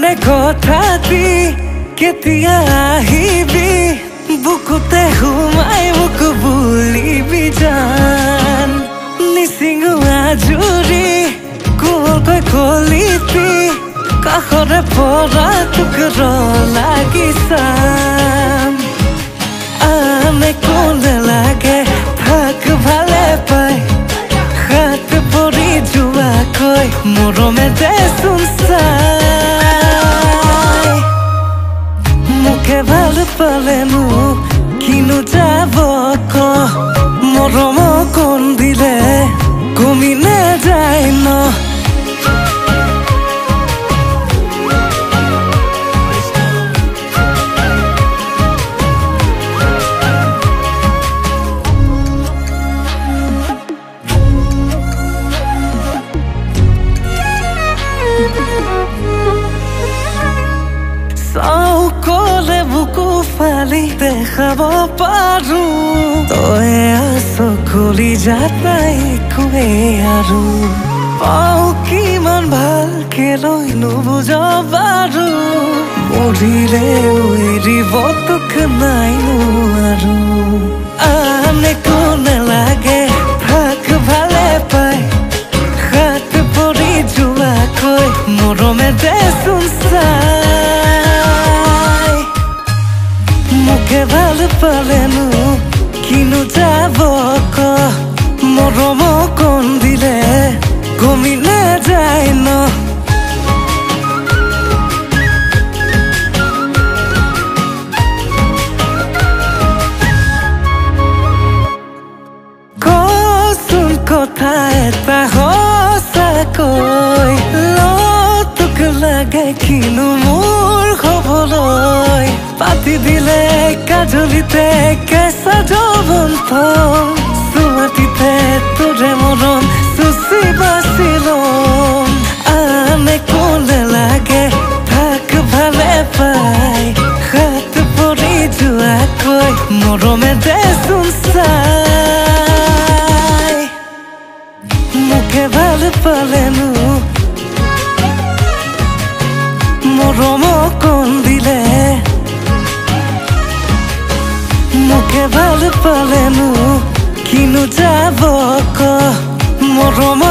মনে কথা দি কেতিয়া আহিবি বুকুতে সোমাই মোক বুলিবি জান নিচিঙো আজুৰি কোমলকৈ কলিপি কাষৰে পৰা তোক লাগি চাম আন একো নালাগে থাক ভালে পাই হাত পৰি যোৱাকৈ মৰমে দেচোন চাই মোকে ভাল পালেনো কিনো যাব ক মৰম কণ দিলে কমি নাযায় ন কলে বুকু ফালি দেখাব পাৰো তই আছ খুলি যাতাই একোৱে আৰু পাও কিমান ভালকে লৈ নুবুজ বাৰু মৰিলেও এৰিব তোক নাই আৰু আন একো নালাগে থাক ভালে পাই হাত পৰি যোৱাকৈ মৰমে দেচোন চাই মোকে ভাল পালেনো কিনো যাব ক মৰম কণ দিলে কমি নাযায় ন কচোন কথা এটা সঁচাকৈ তোক লাগে কিনো মোৰ খবলৈ পাতি দিলে কাজলিতে কেঁচা যৌৱন চুমাতিতে তোৰে মৰম চুচি বাচি লম আন একো নালাগে থাক ভালে পাই হাত পৰি যোৱাকৈ মৰমে দেচোন চাই মোকে ভাল পালেনো মৰম কণ দিলে মোকে ভাল পালেনো কিনো যাব ক মৰম